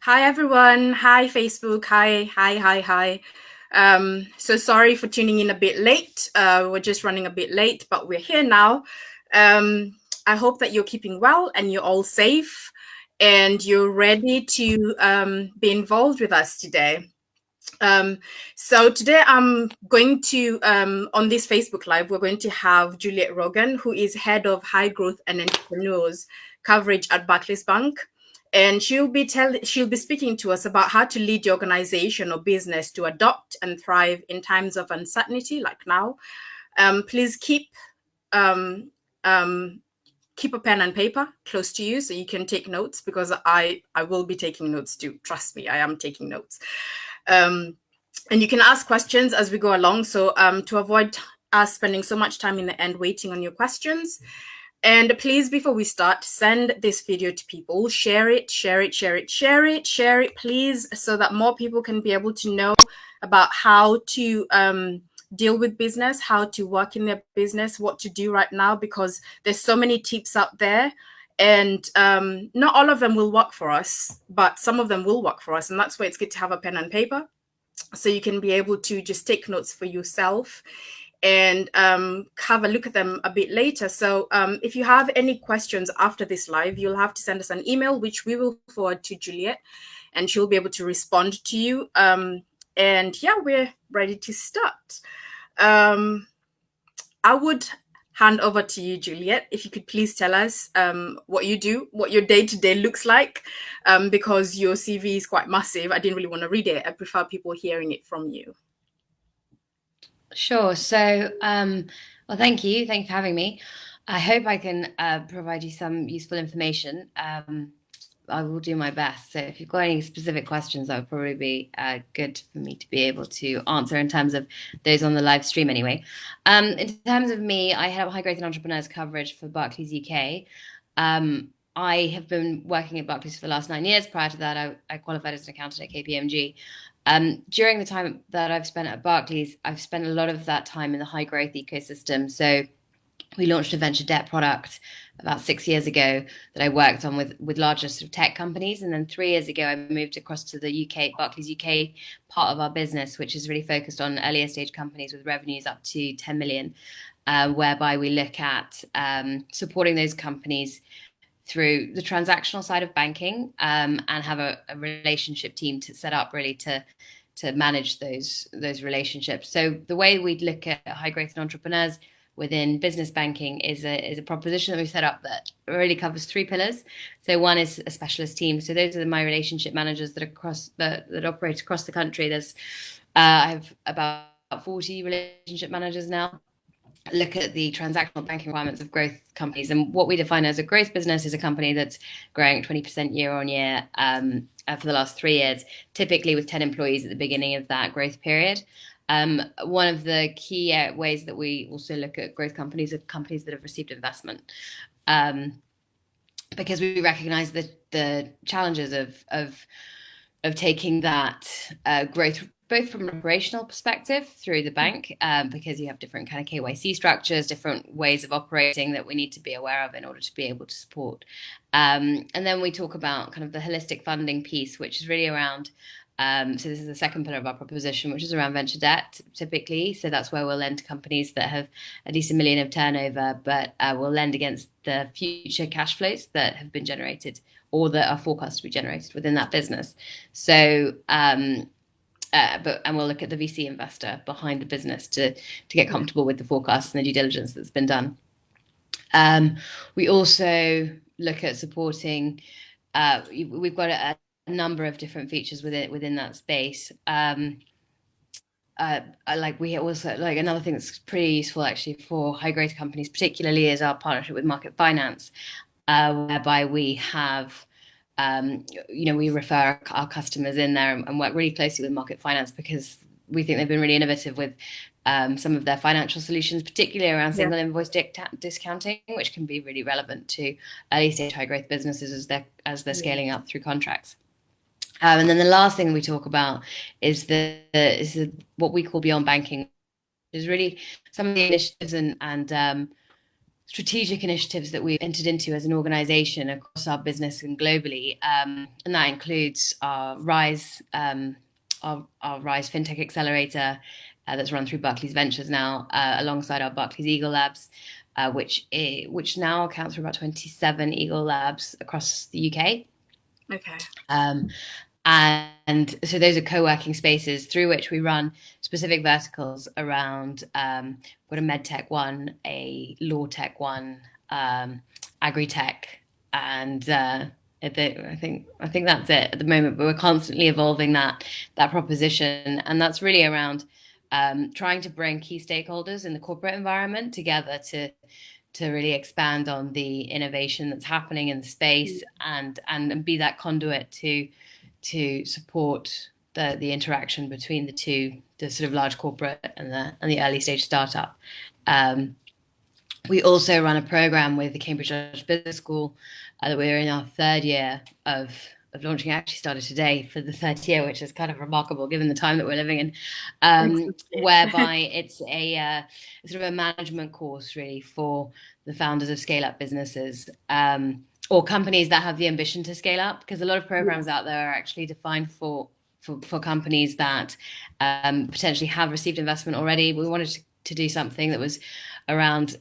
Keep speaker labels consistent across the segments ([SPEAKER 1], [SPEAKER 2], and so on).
[SPEAKER 1] Hi everyone. Hi Facebook. Hi. So sorry for tuning in a bit late. We're just running a bit late, but we're here now. I hope that you're keeping well and you're all safe and you're ready to be involved with us today. Um, so today I'm going to, on this Facebook Live, we're going to have Juliet Rogan, who is head of high growth and entrepreneurs coverage at Barclays Bank. And she'll be speaking to us about how to lead your organization or business to adopt and thrive in times of uncertainty, like now. Please um, um, keep a pen and paper close to you so you can take notes, because I will be taking notes too. Trust me, I am taking notes. And you can ask questions as we go along. So to avoid us spending so much time in the end waiting on your questions. And please, before we start, send this video to people. Share it, please, so that more people can be able to know about how to deal with business, how to work in their business, what to do right now, because there's so many tips out there. And not all of them will work for us, but some of them will work for us. And that's why it's good to have a pen and paper, so you can be able to just take notes for yourself and have a look at them a bit later. So if you have any questions after this live, you'll have to send us an email, which we will forward to Juliet, and she'll be able to respond to you. And yeah, we're ready to start. I would hand over to you, Juliet, if you could please tell us what you do, what your day-to-day looks like, because your CV is quite massive. I didn't really want to read it. I prefer people hearing it from you.
[SPEAKER 2] Sure. So, well, thank you. Thank you for having me. I hope I can provide you some useful information. I will do my best. So, if you've got any specific questions, that would probably be good for me to be able to answer in terms of those on the live stream anyway. In terms of me, I have high growth and entrepreneurs coverage for Barclays UK. I have been working at Barclays for the last 9 years. Prior to that, I qualified as an accountant at KPMG. During the time that I've spent at Barclays, I've spent a lot of that time in the high growth ecosystem. So we launched a venture debt product about 6 years ago that I worked on with larger sort of tech companies. And then 3 years ago, I moved across to the UK, Barclays UK part of our business, which is really focused on earlier stage companies with revenues up to 10 million, whereby we look at supporting those companies through the transactional side of banking, and have a relationship team to set up really to manage those relationships. So the way we look at high growth and entrepreneurs within business banking is a proposition that we set up that really covers three pillars. So one is a specialist team. So those are my relationship managers that operate across the country. There's I have about 40 relationship managers now. Look at the transactional banking requirements of growth companies. And what we define as a growth business is a company that's growing 20% year on year for the last 3 years, typically with 10 employees at the beginning of that growth period. One of the key ways that we also look at growth companies are companies that have received investment, because we recognize the challenges of taking that growth both from an operational perspective through the bank, because you have different kind of KYC structures, different ways of operating that we need to be aware of in order to be able to support. And then we talk about kind of the holistic funding piece, which is really around, so this is the second pillar of our proposition, which is around venture debt, typically. So that's where we'll lend to companies that have at least 1 million of turnover, but we'll lend against the future cash flows that have been generated or that are forecast to be generated within that business. So, and we'll look at the VC investor behind the business to get comfortable with the forecast and the due diligence that's been done. We also look at supporting. We've got a number of different features within that space. We also like another thing that's pretty useful actually for high growth companies, particularly, is our partnership with Market Finance, whereby we have we refer our customers in there and work really closely with Market Finance because we think they've been really innovative with some of their financial solutions, particularly around single invoice discounting, which can be really relevant to early stage high growth businesses as they're scaling up through contracts. And then the last thing we talk about is what we call beyond banking, which is really some of the initiatives and strategic initiatives that we've entered into as an organization across our business and globally. And that includes our Rise, our Rise FinTech Accelerator that's run through Barclays Ventures now, alongside our Barclays Eagle Labs, which now accounts for about 27 Eagle Labs across the UK.
[SPEAKER 1] Okay.
[SPEAKER 2] And so those are co-working spaces through which we run specific verticals around what a medtech one, a law tech one, agri-tech, and I think that's it at the moment. But we're constantly evolving that proposition, and that's really around trying to bring key stakeholders in the corporate environment together to really expand on the innovation that's happening in the space, and be that conduit to support the interaction between the two, the sort of large corporate and the early stage startup. We also run a program with the Cambridge Business School that we're in our third year of launching. Actually started today for the third year, which is kind of remarkable given the time that we're living in, whereby it's a sort of a management course really for the founders of scale up businesses, or companies that have the ambition to scale up, because a lot of programs out there are actually defined for companies that potentially have received investment already. We wanted to do something that was around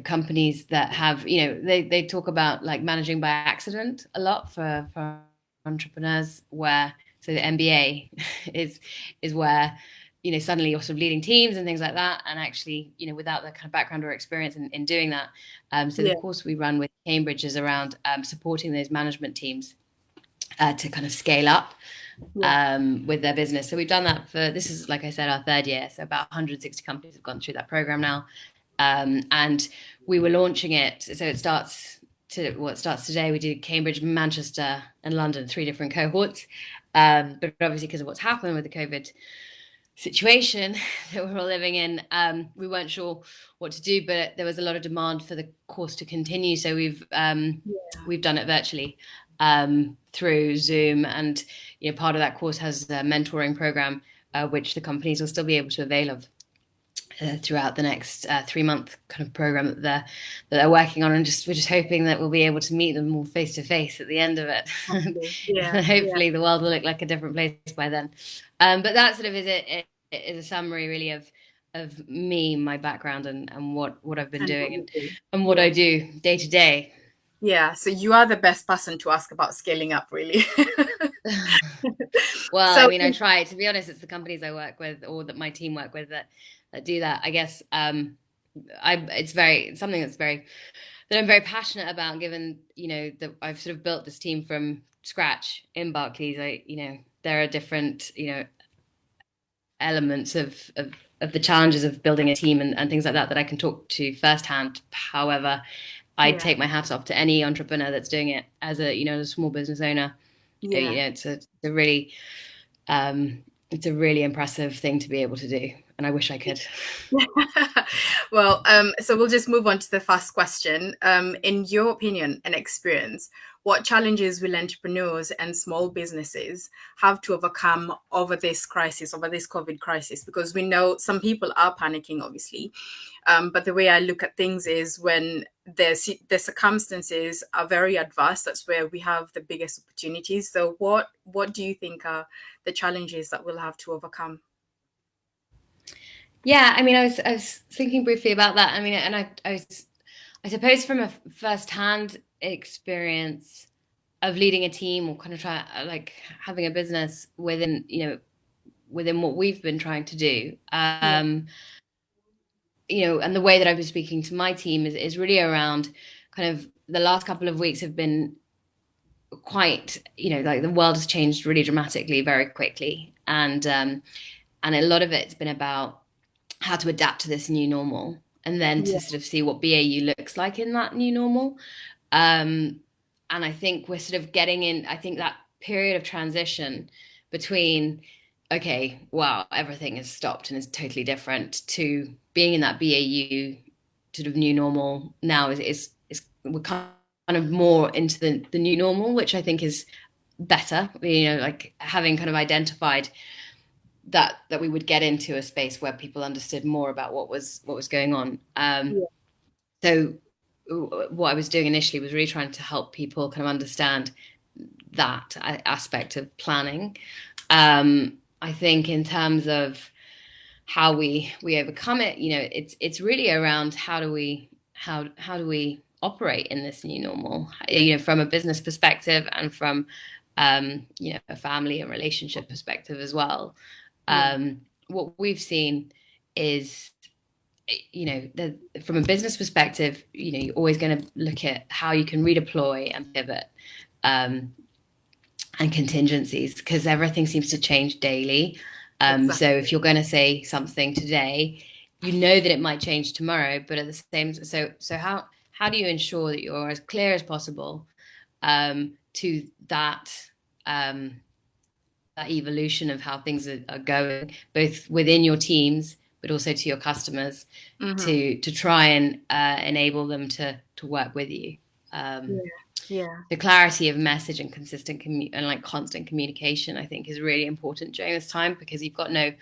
[SPEAKER 2] companies that have, they talk about like managing by accident a lot for entrepreneurs, where so the MBA is where suddenly you're sort of leading teams and things like that, and actually without the kind of background or experience in doing that. So the course we run with Cambridge is around supporting those management teams to kind of scale up with their business. So we've done that this is, like I said, our third year. So about 160 companies have gone through that program now. And we were launching it. So it starts today. We do Cambridge, Manchester, and London, 3 different cohorts. But obviously, because of what's happened with the COVID situation that we're all living in, we weren't sure what to do, but there was a lot of demand for the course to continue. So we've done it virtually through Zoom, and part of that course has a mentoring program which the companies will still be able to avail of throughout the next 3-month kind of program that they're working on, and we're just hoping that we'll be able to meet them all face to face at the end of it. Hopefully the world will look like a different place by then. But that sort of is a summary really of me, my background, and what I've been doing and what I do day to day.
[SPEAKER 1] Yeah, so you are the best person to ask about scaling up, really.
[SPEAKER 2] Well, I mean, I try. To be honest, it's the companies I work with or that my team work with that do that. I guess it's something that I'm very passionate about, given that I've sort of built this team from scratch in Barclays. There are different elements of the challenges of building a team and things like that I can talk to firsthand. However, I take my hat off to any entrepreneur that's doing it as a small business owner. It's a really impressive thing to be able to do, and I wish I could.
[SPEAKER 1] Well, so we'll just move on to the first question. In your opinion and experience, what challenges will entrepreneurs and small businesses have to overcome over this COVID crisis? Because we know some people are panicking, obviously. But the way I look at things is when the circumstances are very adverse, that's where we have the biggest opportunities. So what do you think are the challenges that we'll have to overcome?
[SPEAKER 2] Yeah, I mean, I was thinking briefly about that. I mean, and I suppose from a first-hand experience of leading a team or kind of having a business within what we've been trying to do, and the way that I've been speaking to my team is really around kind of the last couple of weeks have been quite, like the world has changed really dramatically, very quickly, and a lot of it's been about how to adapt to this new normal, and then to sort of see what BAU looks like in that new normal. And I think we're sort of getting in, I think that period of transition between, okay, wow, everything is stopped and is totally different, to being in that BAU sort of new normal now is we're kind of more into the new normal, which I think is better, like having kind of identified that we would get into a space where people understood more about what was going on. So what I was doing initially was really trying to help people kind of understand that aspect of planning. I think in terms of how we overcome it, it's really around how do we operate in this new normal, from a business perspective and from a family and relationship perspective as well. What we've seen is, from a business perspective, you're always going to look at how you can redeploy and pivot, and contingencies, because everything seems to change daily.
[SPEAKER 1] Exactly.
[SPEAKER 2] So if you're going to say something today, that it might change tomorrow, but at the same, so how do you ensure that you're as clear as possible to that that evolution of how things are going, both within your teams, but also to your customers, to try and enable them to work with you. The clarity of message and consistent and constant communication, I think, is really important during this time, because you've got no,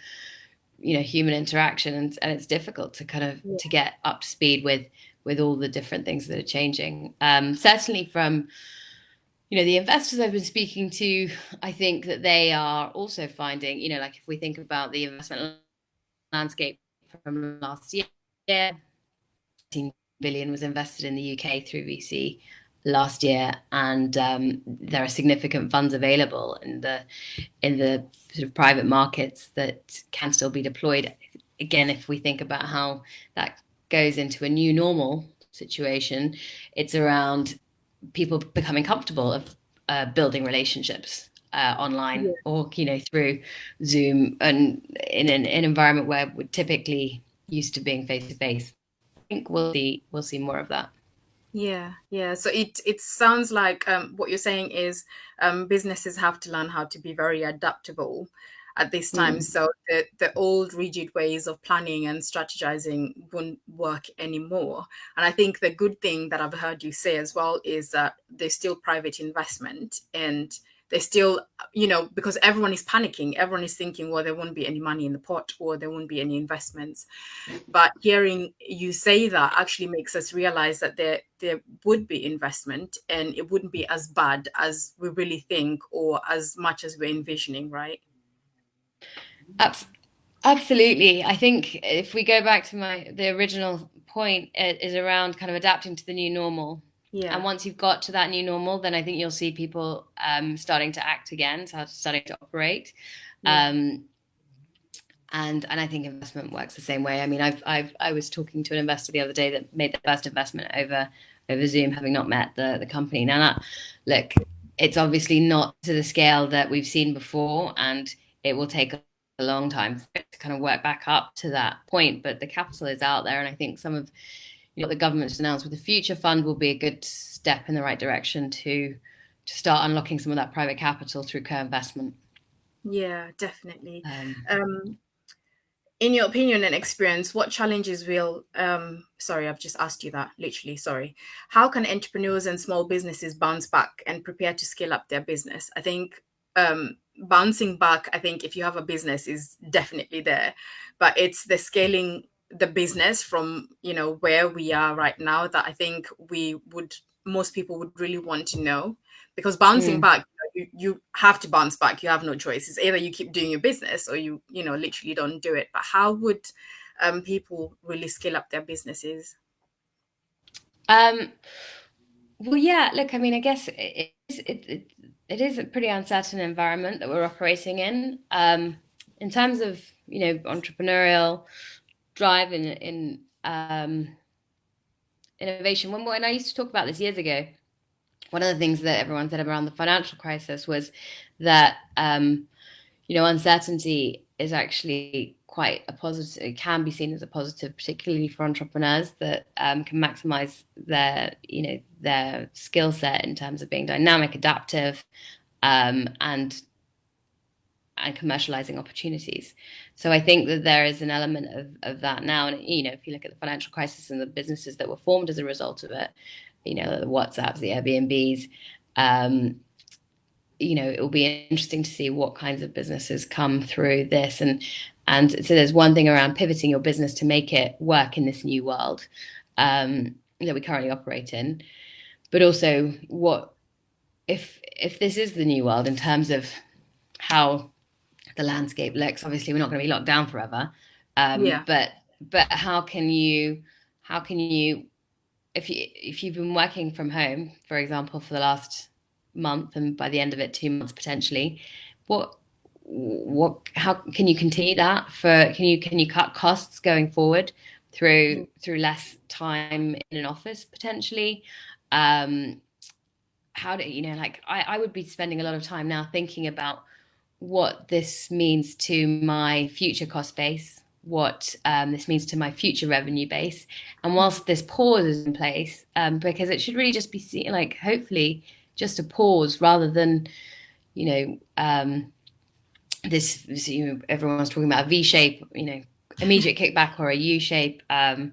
[SPEAKER 2] human interaction, and it's difficult to kind of to get up to speed with all the different things that are changing. Certainly from the investors I've been speaking to, I think that they are also finding, like if we think about the investment landscape from last year, 18 billion was invested in the UK through VC last year, and there are significant funds available in the sort of private markets that can still be deployed. Again, if we think about how that goes into a new normal situation, it's around people becoming comfortable of building relationships online, or through Zoom, and in an environment where we're typically used to being face to face. I think we'll see more of that.
[SPEAKER 1] Yeah. So it sounds like what you're saying is businesses have to learn how to be very adaptable at this time. So the old rigid ways of planning and strategizing won't work anymore. And I think the good thing that I've heard you say as well is that there's still private investment, and there's still, because everyone is panicking, everyone is thinking, well, there won't be any money in the pot, or there won't be any investments. But hearing you say that actually makes us realize that there would be investment, and it wouldn't be as bad as we really think, or as much as we're envisioning, right?
[SPEAKER 2] Absolutely. I think if we go back to the original point, it is around kind of adapting to the new normal. And once you've got to that new normal, then I think you'll see people starting to act again, starting to operate. And I think investment works the same way. I mean, I was talking to an investor the other day that made the first investment over Zoom, having not met the company. Now, look, it's obviously not to the scale that we've seen before, and it will take a long time for it to kind of work back up to that point. But the capital is out there, and I think some of what the government's announced with the Future Fund will be a good step in the right direction to start unlocking some of that private capital through co-investment.
[SPEAKER 1] Yeah, definitely. In your opinion and experience, what challenges will, sorry, I've just asked you that, literally, sorry. How can entrepreneurs and small businesses bounce back and prepare to scale up their business? I think bouncing back, I think if you have a business, is definitely there, but it's the scaling the business from, where we are right now, that I think most people would really want to know, because bouncing back, you have to bounce back. You have no choice. It's either you keep doing your business, or you literally don't do it. But how would people really scale up their businesses?
[SPEAKER 2] Well, yeah, look, I mean, I guess it is a pretty uncertain environment that we're operating in terms of, entrepreneurial drive in innovation. When I used to talk about this years ago, one of the things that everyone said around the financial crisis was that, uncertainty is actually quite a positive. It can be seen as a positive, particularly for entrepreneurs that can maximize their skill set in terms of being dynamic, adaptive, and commercializing opportunities. So I think that there is an element of that now. And if you look at the financial crisis and the businesses that were formed as a result of it, the WhatsApps, the Airbnbs, it will be interesting to see what kinds of businesses come through this. And so there's one thing around pivoting your business to make it work in this new world. that we currently operate in, but also what if this is the new world in terms of how the landscape looks. Obviously, we're not going to be locked down forever, but how can you if you've been working from home, for example, for the last month, and by the end of it 2 months potentially, what how can you continue that for can you cut costs going forward through less time in an office potentially? How do you know, like I would be spending a lot of time now thinking about what this means to my future cost base, what this means to my future revenue base. And whilst this pause is in place, because it should really just be seen, like hopefully just a pause rather than, you know, this everyone's talking about a V shape, immediate kickback, or a U shape, sort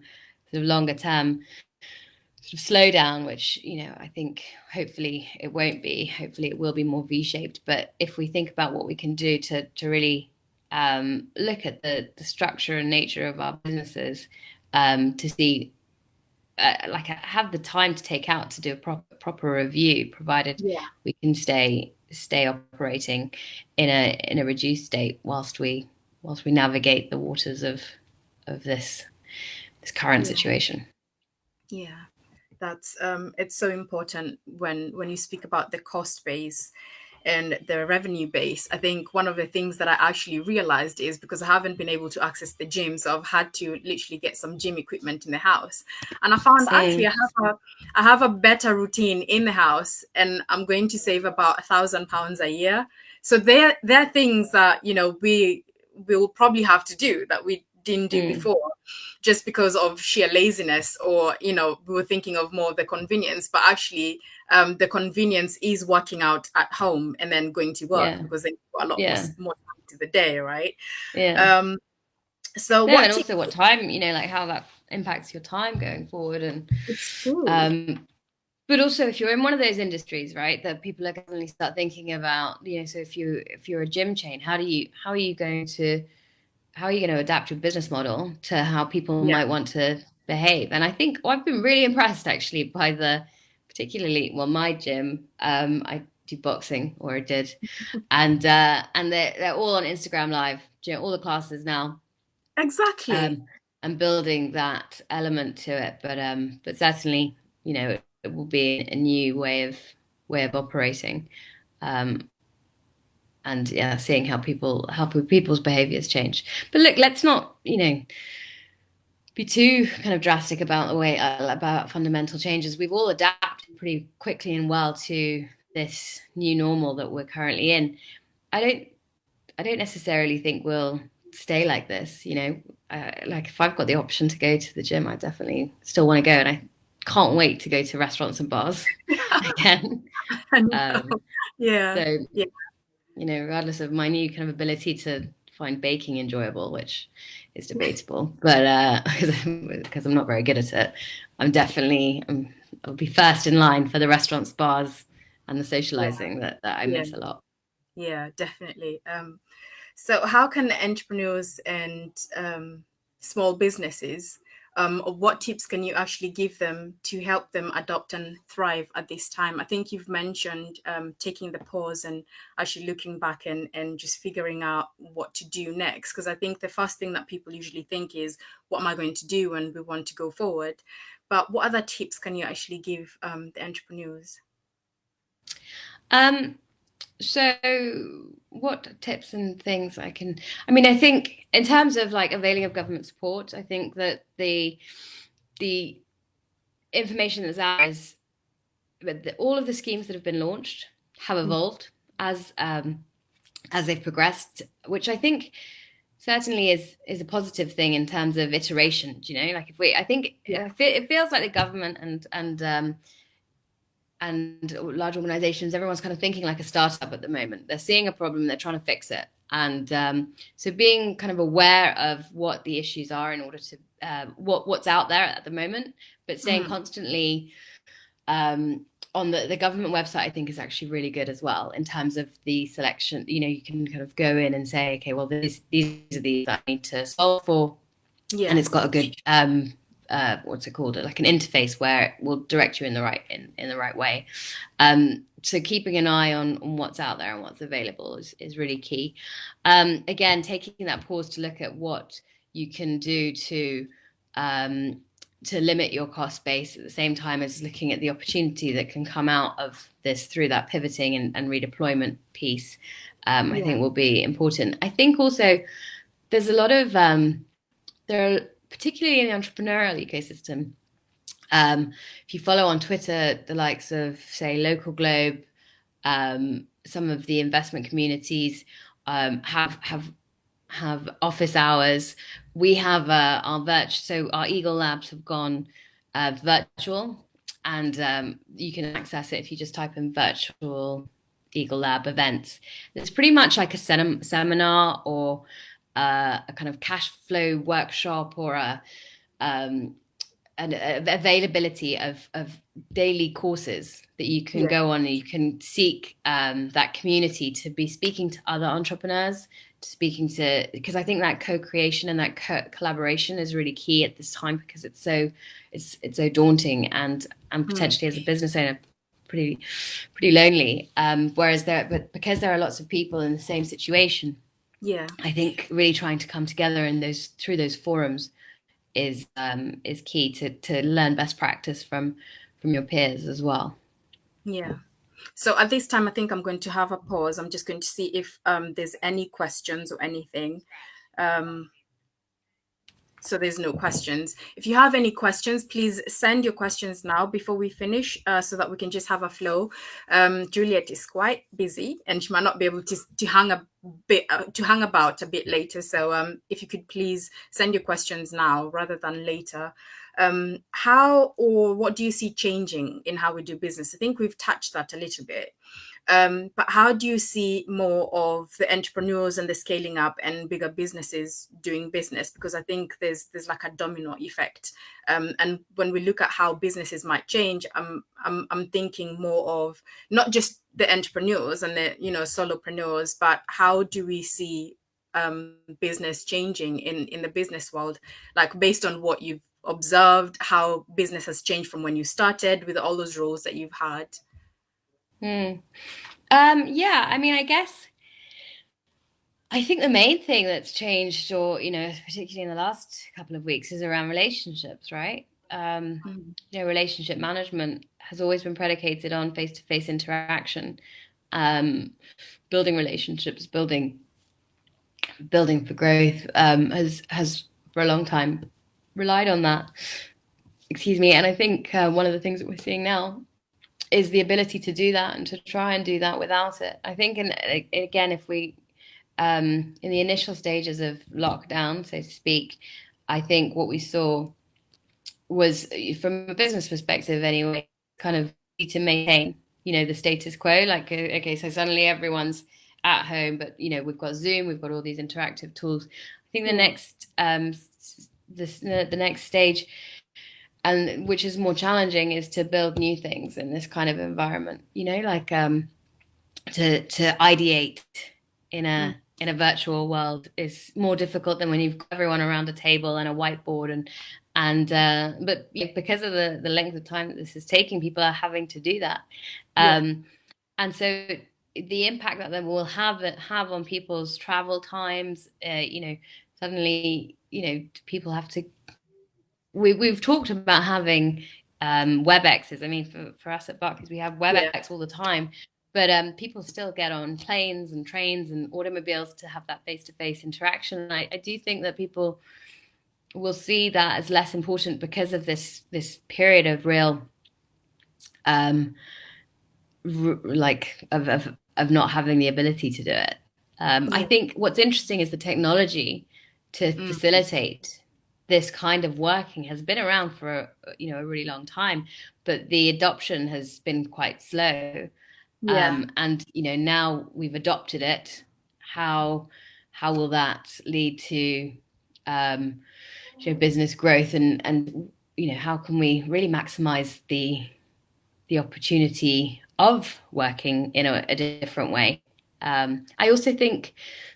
[SPEAKER 2] of longer term sort of slowdown, which I think hopefully it won't be. Hopefully it will be more V-shaped. But if we think about what we can do to really look at the structure and nature of our businesses, to see have the time to take out to do a proper review, provided we can stay operating in a reduced state whilst we navigate the waters of this current situation.
[SPEAKER 1] Yeah, that's it's so important when you speak about the cost base and the revenue base. I think one of the things that I actually realized is because I haven't been able to access the gym, so I've had to literally get some gym equipment in the house. And I found actually I have a better routine in the house, and I'm going to save about £1,000 a year. So there are things that we will probably have to do that we didn't do before, just because of sheer laziness, or we were thinking of more of the convenience, but actually the convenience is working out at home and then going to work, because then you've got a lot more time to the day, right? So
[SPEAKER 2] and also what time, like how that impacts your time going forward. And
[SPEAKER 1] it's true.
[SPEAKER 2] But also, if you're in one of those industries, right, that people are going to start thinking about, so if you're a gym chain, how are you going to adapt your business model to how people might want to behave? And I think I've been really impressed actually by particularly my gym. I do boxing, or I did, and they're all on Instagram Live. All the classes now.
[SPEAKER 1] Exactly.
[SPEAKER 2] And building that element to it, but certainly, it will be a new way of operating, and seeing how people's behaviors change. But look, let's not be too kind of drastic about about fundamental changes. We've all adapted pretty quickly and well to this new normal that we're currently in. I don't necessarily think we'll stay like this. Like if I've got the option to go to the gym, I definitely still want to go, and I can't wait to go to restaurants and bars again. So regardless of my new kind of ability to find baking enjoyable, which is debatable, but because I'm not very good at it, I'll be first in line for the restaurants, bars, and the socializing that I miss a lot.
[SPEAKER 1] Yeah, definitely. So how can entrepreneurs and small businesses, what tips can you actually give them to help them adopt and thrive at this time? I think you've mentioned taking the pause and actually looking back and just figuring out what to do next. Because I think the first thing that people usually think is, what am I going to do when we want to go forward? But what other tips can you actually give the entrepreneurs?
[SPEAKER 2] So what tips and things I think in terms of like availing of government support, I think that the information that's out is that all of the schemes that have been launched have evolved as they've progressed, which I think certainly is a positive thing in terms of iteration. Like it feels like the government and large organizations, everyone's kind of thinking like a startup at the moment. They're seeing a problem, they're trying to fix it. And so being kind of aware of what the issues are in order to what's out there at the moment, but staying constantly on the government website, I think is actually really good as well in terms of the selection. You can kind of go in and say, okay, well, these are the that I need to solve for. And it's got a good what's it called, like an interface where it will direct you in the right way. So keeping an eye on what's out there and what's available is really key. Again, taking that pause to look at what you can do to limit your cost base at the same time as looking at the opportunity that can come out of this through that pivoting and redeployment piece, I think will be important. I think also there's a lot of there are, particularly in the entrepreneurial ecosystem, if you follow on Twitter the likes of, say, Local Globe, some of the investment communities have office hours. We have our Eagle Labs have gone virtual, and you can access it if you just type in virtual Eagle Lab events. It's pretty much like a seminar or a kind of cash flow workshop or an availability of daily courses that you can go on, and you can seek that community to be speaking to other entrepreneurs, because I think that co-creation and that collaboration is really key at this time, because it's so daunting and potentially as a business owner pretty lonely. But because there are lots of people in the same situation, I think really trying to come together through those forums is key to learn best practice from your peers as well.
[SPEAKER 1] So at this time, I think I'm going to have a pause. I'm just going to see if there's any questions or anything. So there's no questions. If you have any questions, please send your questions now before we finish, so that we can just have a flow. Juliet is quite busy and she might not be able to hang about a bit later. So if you could please send your questions now rather than later. How or what do you see changing in how we do business? I think we've touched that a little bit. But how do you see more of the entrepreneurs and the scaling up and bigger businesses doing business? Because I think there's like a domino effect. And when we look at how businesses might change, I'm thinking more of not just the entrepreneurs and the solopreneurs, but how do we see business changing in the business world, like based on what you've observed, how business has changed from when you started with all those roles that you've had.
[SPEAKER 2] Yeah, I mean, I think the main thing that's changed, or particularly in the last couple of weeks, is around relationships, right? Relationship management has always been predicated on face-to-face interaction, building relationships, building for growth, has for a long time relied on that. Excuse me. And I think one of the things that we're seeing now is the ability to do that and to try and do that without it. I think, and again, if we in the initial stages of lockdown, so to speak, I think what we saw was, from a business perspective anyway, kind of to maintain, the status quo. Like, okay, so suddenly everyone's at home, but we've got Zoom, we've got all these interactive tools. I think the next stage, and which is more challenging, is to build new things in this kind of environment. Like to ideate in a virtual world is more difficult than when you've got everyone around a table and a whiteboard but because of the length of time that this is taking, people are having to do that. And so the impact that will have on people's travel times, suddenly, people have to. We've talked about having WebExes. I mean, for us at Barclays, we have WebEx all the time. But people still get on planes and trains and automobiles to have that face-to-face interaction. I do think that people will see that as less important because of this period of real, of not having the ability to do it. I think what's interesting is the technology to facilitate this kind of working has been around for a really long time, but the adoption has been quite slow. And now we've adopted it. How will that lead to business growth, and how can we really maximize the opportunity of working in a different way? I also think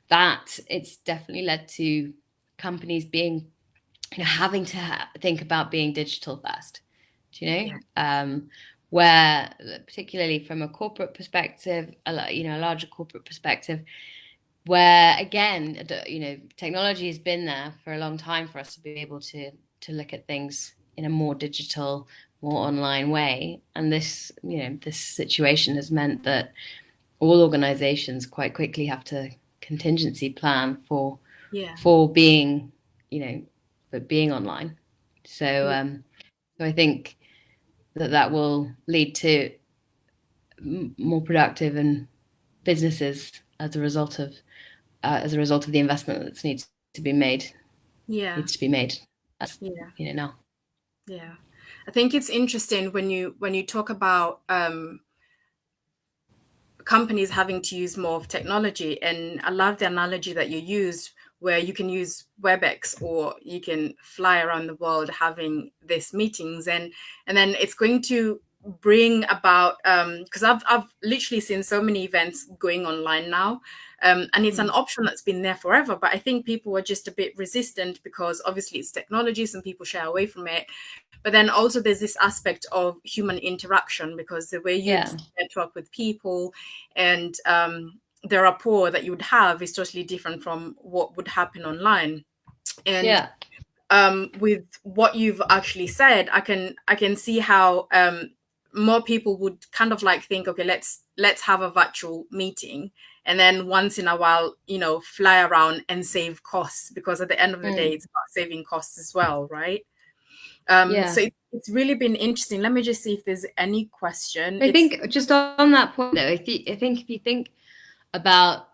[SPEAKER 2] that it's definitely led to companies being having to think about being digital first. Do you
[SPEAKER 1] Yeah.
[SPEAKER 2] know? Where particularly from a corporate perspective, a larger corporate perspective, where again, technology has been there for a long time for us to be able to look at things in a more digital, more online way. And this situation has meant that all organizations quite quickly have to contingency plan
[SPEAKER 1] Yeah.
[SPEAKER 2] for being, for being online. So,
[SPEAKER 1] Yeah.
[SPEAKER 2] so I think that will lead to more productive and businesses as a result of the investment that needs to be made.
[SPEAKER 1] Yeah.
[SPEAKER 2] Needs to be made. That's
[SPEAKER 1] Yeah.
[SPEAKER 2] now.
[SPEAKER 1] Yeah. I think it's interesting when you talk about companies having to use more of technology. And I love the analogy that you used where you can use WebEx or you can fly around the world having these meetings and then it's going to bring about because I've literally seen so many events going online now. And it's an option that's been there forever, but I think people were just a bit resistant because obviously it's technology, some people shy away from it. But then also there's this aspect of human interaction because the way you'd
[SPEAKER 2] Yeah,
[SPEAKER 1] network with people and the rapport that you would have is totally different from what would happen online. And
[SPEAKER 2] yeah,
[SPEAKER 1] with what you've actually said, I can see how more people would kind of like think, okay, let's have a virtual meeting, and then once in a while, fly around and save costs because at the end of the day, it's about saving costs as well, right?
[SPEAKER 2] yeah.
[SPEAKER 1] So it's really been interesting. Let me just see if there's any question.
[SPEAKER 2] I
[SPEAKER 1] It's
[SPEAKER 2] think just on that point though, I think if you think about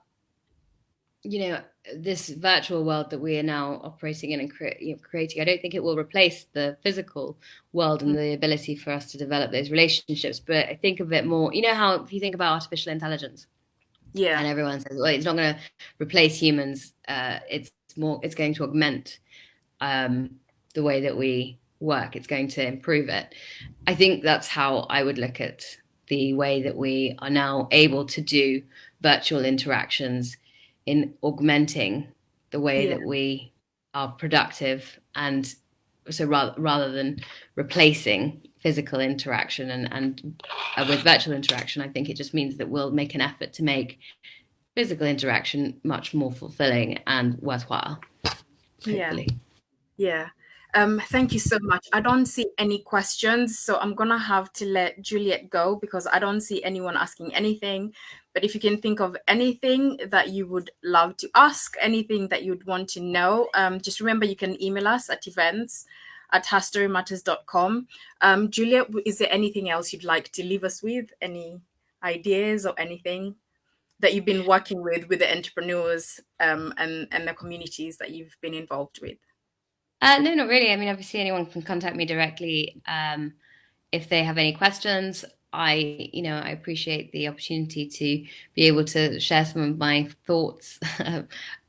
[SPEAKER 2] this virtual world that we are now operating in and creating, I don't think it will replace the physical world and the ability for us to develop those relationships. But I think of it more, how if you think about artificial intelligence,
[SPEAKER 1] yeah,
[SPEAKER 2] and everyone says, well, it's not going to replace humans. It's going to augment um, the way that we work. It's going to improve it. I think that's how I would look at the way that we are now able to do virtual interactions in augmenting the way
[SPEAKER 1] yeah,
[SPEAKER 2] that we are productive. And so rather than replacing physical interaction and with virtual interaction, I think it just means that we'll make an effort to make physical interaction much more fulfilling and worthwhile,
[SPEAKER 1] yeah.
[SPEAKER 2] hopefully.
[SPEAKER 1] Yeah. Thank you so much. I don't see any questions, so I'm gonna have to let Juliet go because I don't see anyone asking anything. But if you can think of anything that you would love to ask, anything that you'd want to know, just remember you can email us at events@herstorymatters.com. Juliet, is there anything else you'd like to leave us with? Any ideas or anything that you've been working with the entrepreneurs and the communities that you've been involved with?
[SPEAKER 2] No, not really. I mean, obviously, anyone can contact me directly if they have any questions. I appreciate the opportunity to be able to share some of my thoughts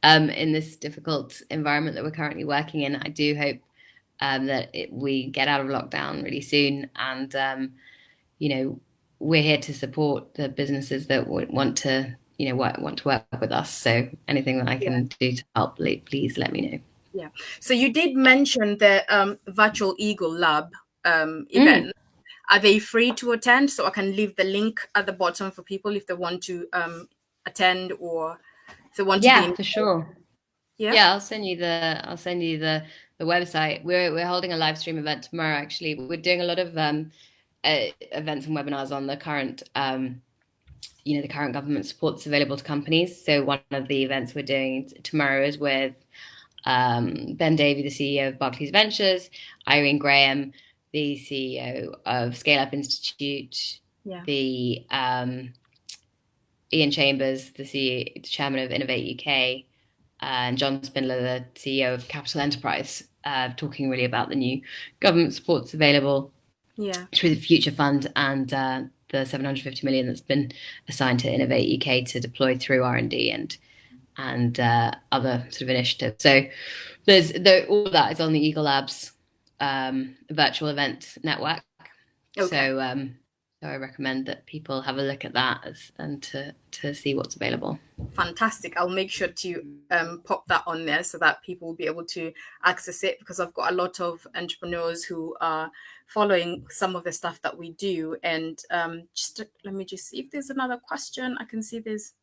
[SPEAKER 2] in this difficult environment that we're currently working in. I do hope that we get out of lockdown really soon, and you know, we're here to support the businesses that want to, want to work with us. So anything that I can do to help, please let me know.
[SPEAKER 1] Yeah. So you did mention the Virtual Eagle Lab
[SPEAKER 2] Mm,
[SPEAKER 1] event. Are they free to attend? So I can leave the link at the bottom for people if they want to attend or if they want to be
[SPEAKER 2] yeah,
[SPEAKER 1] in.
[SPEAKER 2] for sure.
[SPEAKER 1] Yeah.
[SPEAKER 2] Yeah, I'll send you the website. We're holding a live stream event tomorrow. Actually, we're doing a lot of events and webinars on the current government support that's available to companies. So one of the events we're doing tomorrow is with Ben Davey, the CEO of Barclays Ventures, Irene Graham, the CEO of Scale Up Institute,
[SPEAKER 1] Yeah.
[SPEAKER 2] the Ian Chambers, the chairman of Innovate UK, and John Spindler, the CEO of Capital Enterprise, talking really about the new government supports available
[SPEAKER 1] Yeah.
[SPEAKER 2] through the Future Fund and the 750 million that's been assigned to Innovate UK to deploy through R&D and other sort of initiatives. So all of that is on the Eagle Labs virtual event network.
[SPEAKER 1] Okay.
[SPEAKER 2] So So I recommend that people have a look at that and to see what's available.
[SPEAKER 1] Fantastic. I'll make sure to pop that on there so that people will be able to access it, because I've got a lot of entrepreneurs who are following some of the stuff that we do. And just let me just see if there's another question. I can see there's.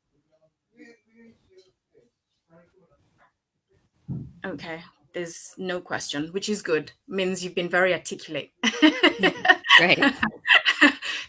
[SPEAKER 1] Okay, there's no question, which is good. Means you've been very articulate.
[SPEAKER 2] Great.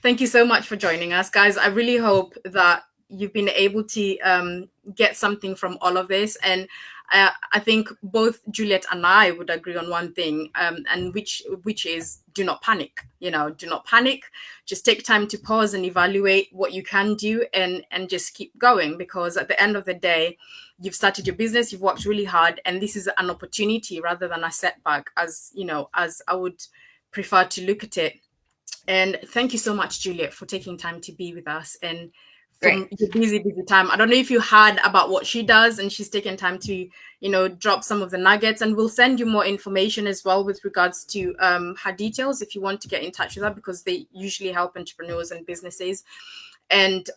[SPEAKER 1] Thank you so much for joining us, guys. I really hope that you've been able to get something from all of this. And I think both Juliet and I would agree on one thing, and which is do not panic. Do not panic. Just take time to pause and evaluate what you can do, and just keep going, because at the end of the day, you've started your business, you've worked really hard, and this is an opportunity rather than a setback, as I would prefer to look at it. And thank you so much, Juliet, for taking time to be with us and from your busy time. I don't know if you heard about what she does, and she's taken time to, drop some of the nuggets, and we'll send you more information as well with regards to her details if you want to get in touch with her, because they usually help entrepreneurs and businesses. And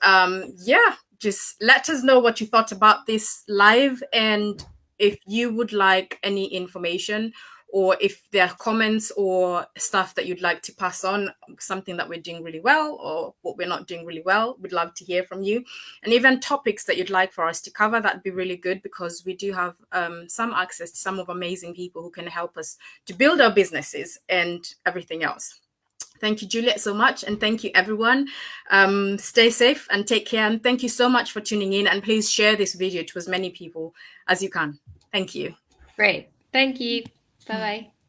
[SPEAKER 1] just let us know what you thought about this live, and if you would like any information, or if there are comments or stuff that you'd like to pass on, something that we're doing really well or what we're not doing really well, we'd love to hear from you. And even topics that you'd like for us to cover, that'd be really good, because we do have some access to some of amazing people who can help us to build our businesses and everything else. Thank you, Juliet, so much. And thank you, everyone. Stay safe and take care. And thank you so much for tuning in. And please share this video to as many people as you can. Thank you.
[SPEAKER 2] Great. Thank you. Bye-bye.